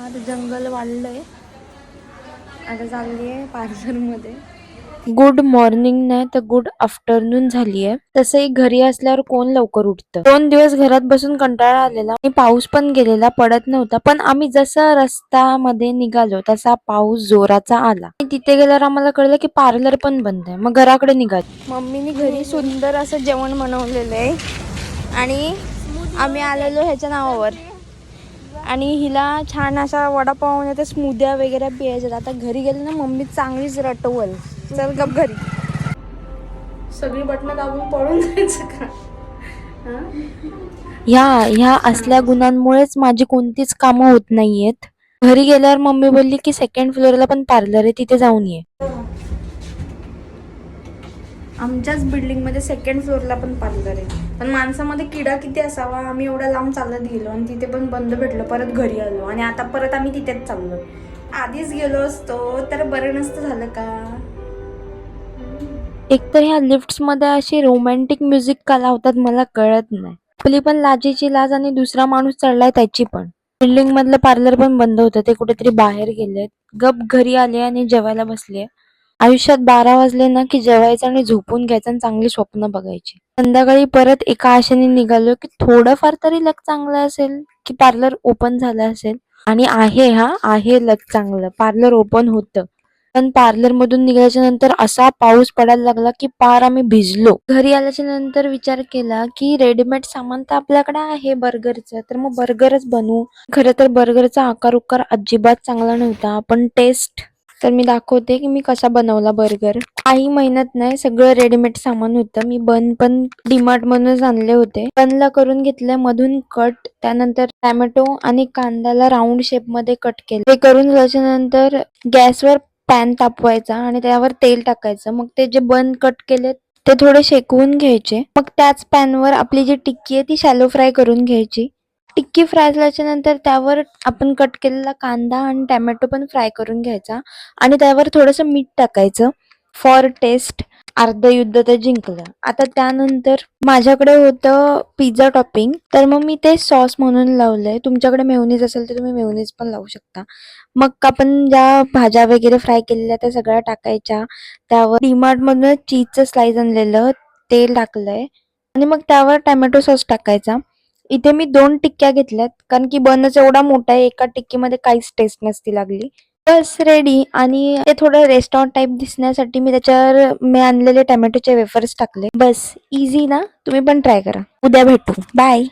आज जंगल वाढलंय. आता चालली आहे पार्लरमध्ये. गुड मॉर्निंग नाही तर गुड आफ्टरनून झालीये. तसंही घरी असल्यावर कोण लवकर उठतं. 2 दिवस घरात बसून कंटाळा आलेला आणि पाऊस पण गेलेला, पडत नव्हता. पण आम्ही जसं रस्त्यामध्ये निघालो तसा पाऊस जोराचा आला. तिथे गेल्यावर आम्हाला कळलं की पार्लर पण बंद आहे. मग घराकडे निघालो. मम्मीने घरी सुंदर असं जेवण बनवलेलं आहे आणि आम्ही आलेलो ह्याच्या नावावर. आणि हिला छान असा वडापाव नाही तर स्मूद्या वगैरे प्यायच्या. आता घरी गेले ना मम्मी चांगलीच रटवल. चल गप घरी. सगळी बटणं दाबून पळून जायचं का? ह्या असल्या गुणांमुळेच माझी कोणतीच कामं होत नाहीयेत. घरी गेल्यावर मम्मी बोलली की 2nd फ्लोअरला पण पार्लर आहे, तिथे जाऊन ये. आमच्याच बिल्डिंग मध्ये 2nd फ्लोअरला पण पार्लर आहे. पण माणसामध्ये किडा किती असावा. आम्ही एवढा लांब चालत गेलो आणि तिथे पण बंद भेटलं. परत घरी आलो आणि आता परत आम्ही तिथेच चाललो. आधीच गेलो असतो तर बरं नसतं झालं का? एकतर ह्या लिफ्ट्स मध्ये अशी रोमॅन्टिक म्युझिक का लावतात मला कळत नाही. आपली पण लाजेची लाज आणि दुसरा माणूस चढलाय त्याची पण. बिल्डिंग मधलं पार्लर पण बंद होतं. ते कुठेतरी बाहेर गेलेत. गप घरी आले आणि जेवायला बसले. आयुष्यात 12 वाजले ना की जेवायचं आणि झोपून घ्यायचं आणि चांगली स्वप्न बघायची. संध्याकाळी परत एका आशेने निघालो की थोडंफार तरी लक चांगलं असेल की पार्लर ओपन झालं असेल. आणि आहे लक चांगलं. पार्लर ओपन होतं. पण पार्लर मधून निघाल्याच्या नंतर असा पाऊस पडायला लागला की पार आम्ही भिजलो. घरी आल्याच्या नंतर विचार केला की रेडीमेड सामान तर आपल्याकडे आहे बर्गरचं, तर मग बर्गरच बनवू. खरं तर बर्गरचा आकार उकार अजिबात चांगला नव्हता, पण टेस्ट तर मी दाखवते की मी कसा बनवला बर्गर. काही मेहनत नाही, सगळं रेडीमेड सामान होतं. मी बन पण डीमार्ट मधूनच आणले होते. बनला करून घेतलं, मधून कट, त्यानंतर टॅमॅटो आणि कांद्याला राऊंड शेप मध्ये कट केले. ते करून झाल्याच्या नंतर गॅसवर पॅन तापवायचा आणि त्यावर तेल टाकायचं. मग ते जे बन कट केले ते थोडे शेकवून घ्यायचे. मग त्याच पॅनवर आपली जी टिक्की आहे ती शॅलो फ्राय करून घ्यायची. टिक्की फ्राय झाल्याच्या नंतर त्यावर आपण कट केलेला कांदा आणि टॅमॅटो पण फ्राय करून घ्यायचा आणि त्यावर थोडंसं मीठ टाकायचं फॉर टेस्ट. अर्ध युद्ध ते जिंकलं. आता त्यानंतर माझ्याकडे होतं पिझ्झा टॉपिंग, तर मग मी ते सॉस म्हणून लावलंय. तुमच्याकडे मेयोनीज असेल तर तुम्ही मेयोनीज पण लावू शकता. मग आपण ज्या भाज्या वगैरे फ्राय केलेल्या त्या सगळ्या टाकायच्या. त्यावर डीमार्ट मधून चीजचं स्लाइस आणलेलं तेल टाकलंय आणि मग त्यावर टॅमॅटो सॉस टाकायचा. इथे मी 2 टिक्क्या घेतल्यात कारण की बनच एवढा मोठा आहे. एका टिक्कीमध्ये काहीच टेस्ट नसती लागली. बस रेडी. आणि ते थोडं रेस्टॉरंट टाईप दिसण्यासाठी मी त्याच्यावर मी आणलेले टॅमॅटोचे वेफर्स टाकले. बस इझी ना, तुम्ही पण ट्राय करा. उद्या भेटू. बाय.